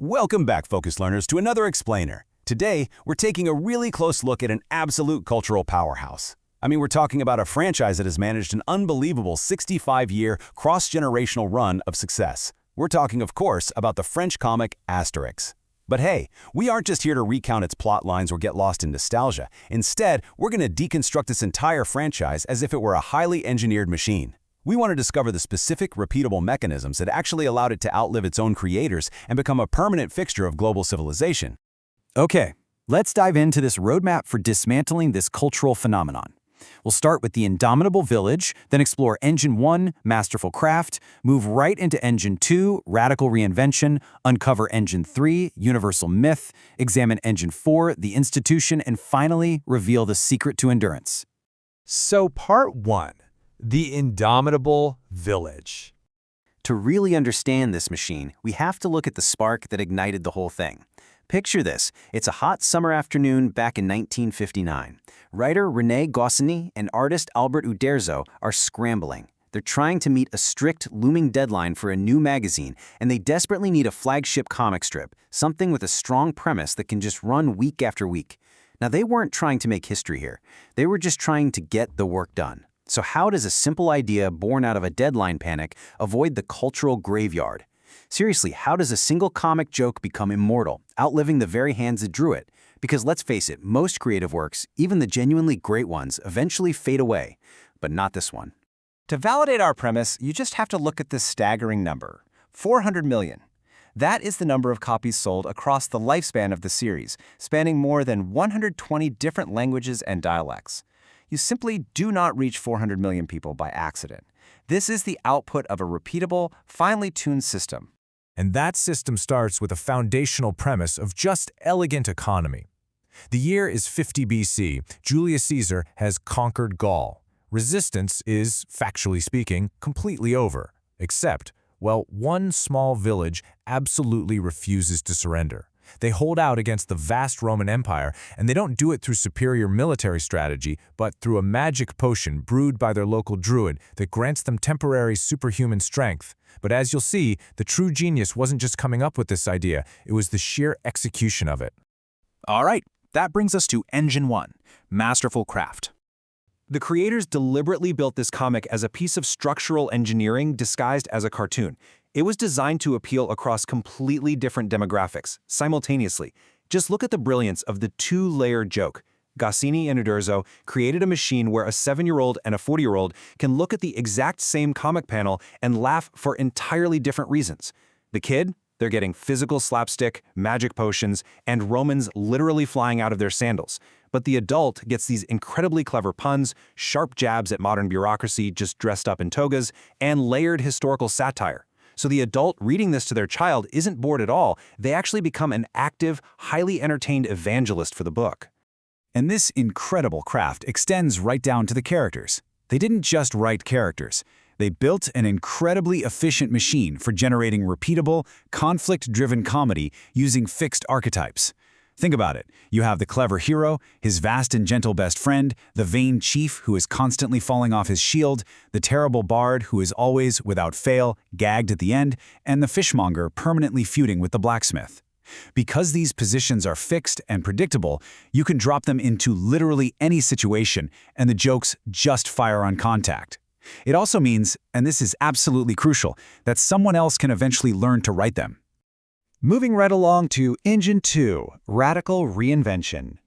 Welcome back, Focus Learners, to another Explainer. Today, we're taking a really close look at an absolute cultural powerhouse. We're talking about a franchise that has managed an unbelievable 65-year, cross-generational run of success. We're talking, of course, about the French comic Asterix. But hey, we aren't just here to recount its plot lines or get lost in nostalgia. Instead, we're going to deconstruct this entire franchise as if it were a highly engineered machine. We want to discover the specific, repeatable mechanisms that actually allowed it to outlive its own creators and become a permanent fixture of global civilization. Okay, let's dive into this roadmap for dismantling this cultural phenomenon. We'll start with the Indomitable Village, then explore Engine 1, Masterful Craft, move right into Engine 2, Radical Reinvention, uncover Engine 3, Universal Myth, examine Engine 4, The Institution, and finally, reveal the secret to endurance. So Part 1. The Indomitable Village. To really understand this machine, we have to look at the spark that ignited the whole thing. Picture this. It's a hot summer afternoon back in 1959. Writer René Goscinny and artist Albert Uderzo are scrambling. They're trying to meet a strict, looming deadline for a new magazine, and they desperately need a flagship comic strip, something with a strong premise that can just run week after week. Now, they weren't trying to make history here. They were just trying to get the work done. So how does a simple idea born out of a deadline panic avoid the cultural graveyard? Seriously, how does a single comic joke become immortal, outliving the very hands that drew it? Because let's face it, most creative works, even the genuinely great ones, eventually fade away. But not this one. To validate our premise, you just have to look at this staggering number, 400 million. That is the number of copies sold across the lifespan of the series, spanning more than 120 different languages and dialects. You simply do not reach 400 million people by accident. This is the output of a repeatable, finely tuned system. And that system starts with a foundational premise of just elegant economy. The year is 50 BC. Julius Caesar has conquered Gaul. Resistance is, factually speaking, completely over. Except, well, one small village absolutely refuses to surrender. They hold out against the vast Roman Empire, and they don't do it through superior military strategy, but through a magic potion brewed by their local druid that grants them temporary superhuman strength. But as you'll see, the true genius wasn't just coming up with this idea, it was the sheer execution of it. All right, that brings us to Engine 1, Masterful Craft. The creators deliberately built this comic as a piece of structural engineering disguised as a cartoon. It was designed to appeal across completely different demographics, simultaneously. Just look at the brilliance of the two-layer joke. Goscinny and Uderzo created a machine where a 7-year-old and a 40-year-old can look at the exact same comic panel and laugh for entirely different reasons. The kid? They're getting physical slapstick, magic potions, and Romans literally flying out of their sandals. But the adult gets these incredibly clever puns, sharp jabs at modern bureaucracy just dressed up in togas, and layered historical satire. So the adult reading this to their child isn't bored at all. They actually become an active, highly entertained evangelist for the book. And this incredible craft extends right down to the characters. They didn't just write characters. They built an incredibly efficient machine for generating repeatable, conflict-driven comedy using fixed archetypes. Think about it. You have the clever hero, his vast and gentle best friend, the vain chief who is constantly falling off his shield, the terrible bard who is always, without fail, gagged at the end, and the fishmonger permanently feuding with the blacksmith. Because these positions are fixed and predictable, you can drop them into literally any situation, and the jokes just fire on contact. It also means, and this is absolutely crucial, that someone else can eventually learn to write them. Moving right along to Engine 2, Radical Reinvention.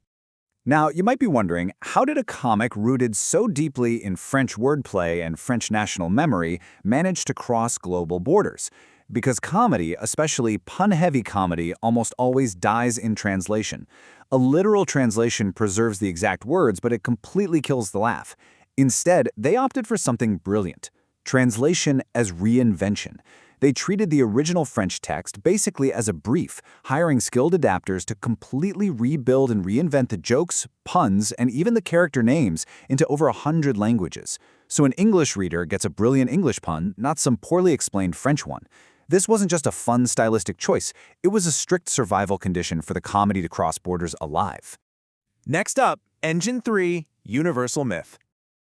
Now, you might be wondering, how did a comic rooted so deeply in French wordplay and French national memory manage to cross global borders? Because comedy, especially pun-heavy comedy, almost always dies in translation. A literal translation preserves the exact words, but it completely kills the laugh. Instead, they opted for something brilliant: translation as reinvention. They treated the original French text basically as a brief, hiring skilled adapters to completely rebuild and reinvent the jokes, puns, and even the character names into over 100 languages. So an English reader gets a brilliant English pun, not some poorly explained French one. This wasn't just a fun stylistic choice, it was a strict survival condition for the comedy to cross borders alive. Next up, Engine 3, Universal Myth.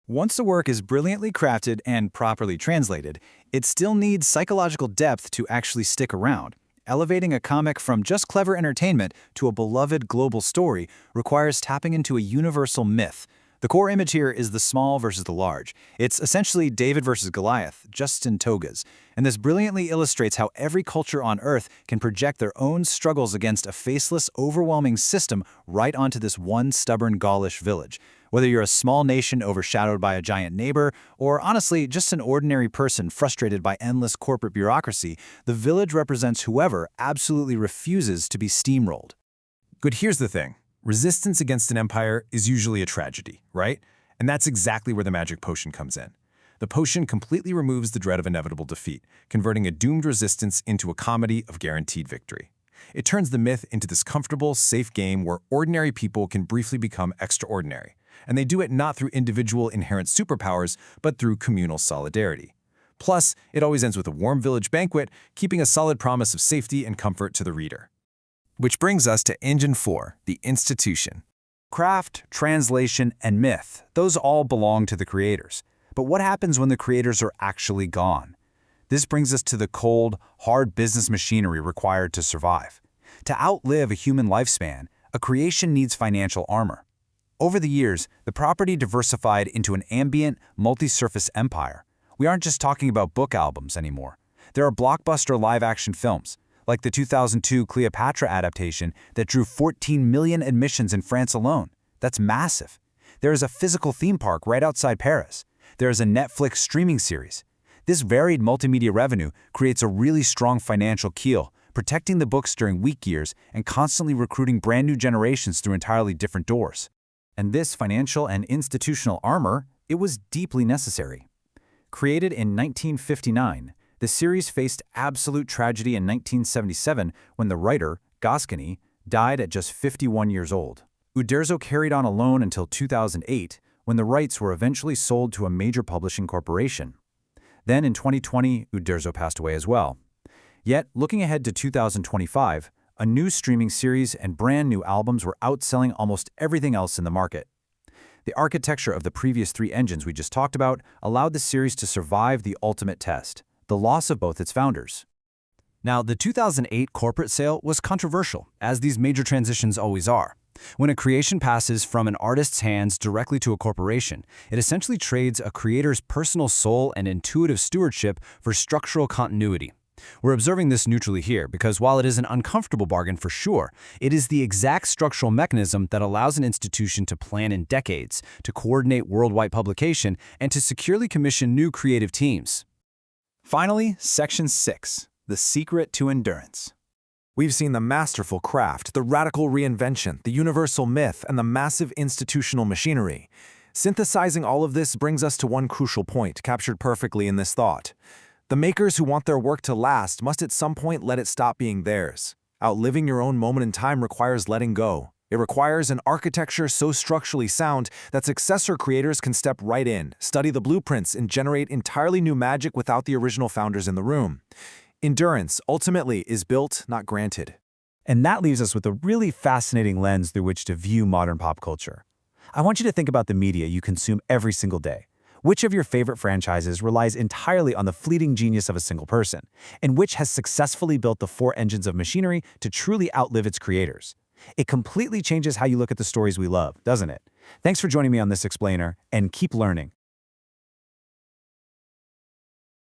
Once the work is brilliantly crafted and properly translated, it still needs psychological depth to actually stick around. elevating a comic from just clever entertainment to a beloved global story requires tapping into a universal myth. The core image here is the small versus the large. It's essentially David versus Goliath, just in togas. And this brilliantly illustrates how every culture on Earth can project their own struggles against a faceless, overwhelming system right onto this one stubborn Gaulish village. Whether you're a small nation overshadowed by a giant neighbor, or honestly, just an ordinary person frustrated by endless corporate bureaucracy, the village represents whoever absolutely refuses to be steamrolled. Good, here's the thing. Resistance against an empire is usually a tragedy, right? And that's exactly where the magic potion comes in. The potion completely removes the dread of inevitable defeat, converting a doomed resistance into a comedy of guaranteed victory. It turns the myth into this comfortable, safe game where ordinary people can briefly become extraordinary. And they do it not through individual inherent superpowers, but through communal solidarity. Plus, it always ends with a warm village banquet, keeping a solid promise of safety and comfort to the reader. Which brings us to Engine 4, the institution. Craft, translation, and myth, those all belong to the creators. But what happens when the creators are actually gone? This brings us to the cold, hard business machinery required to survive. To outlive a human lifespan, a creation needs financial armor. Over the years, the property diversified into an ambient, multi-surface empire. We aren't just talking about book albums anymore. There are blockbuster live-action films, like the 2002 Cleopatra adaptation that drew 14 million admissions in France alone. That's massive. There is a physical theme park right outside Paris. There is a Netflix streaming series. This varied multimedia revenue creates a really strong financial keel, protecting the books during weak years and constantly recruiting brand new generations through entirely different doors. And this financial and institutional armor, it was deeply necessary. Created in 1959, the series faced absolute tragedy in 1977 when the writer, Goscinny, died at just 51 years old. Uderzo carried on alone until 2008, when the rights were eventually sold to a major publishing corporation. Then in 2020, Uderzo passed away as well. Yet, looking ahead to 2025, a new streaming series and brand new albums were outselling almost everything else in the market. The architecture of the previous three engines we just talked about allowed the series to survive the ultimate test, the loss of both its founders. Now, the 2008 corporate sale was controversial, as these major transitions always are. When a creation passes from an artist's hands directly to a corporation, it essentially trades a creator's personal soul and intuitive stewardship for structural continuity. We're observing this neutrally here because while it is an uncomfortable bargain for sure, it is the exact structural mechanism that allows an institution to plan in decades, to coordinate worldwide publication, and to securely commission new creative teams. Finally, Section 6, the secret to endurance. We've seen the masterful craft, the radical reinvention, the universal myth, and the massive institutional machinery. Synthesizing all of this brings us to one crucial point, captured perfectly in this thought. The makers who want their work to last must at some point let it stop being theirs. Outliving your own moment in time requires letting go. It requires an architecture so structurally sound that successor creators can step right in, study the blueprints, and generate entirely new magic without the original founders in the room. Endurance, ultimately, is built, not granted. And that leaves us with a really fascinating lens through which to view modern pop culture. I want you to think about the media you consume every single day. Which of your favorite franchises relies entirely on the fleeting genius of a single person, and which has successfully built the four engines of machinery to truly outlive its creators? It completely changes how you look at the stories we love, doesn't it? Thanks for joining me on this explainer, and keep learning.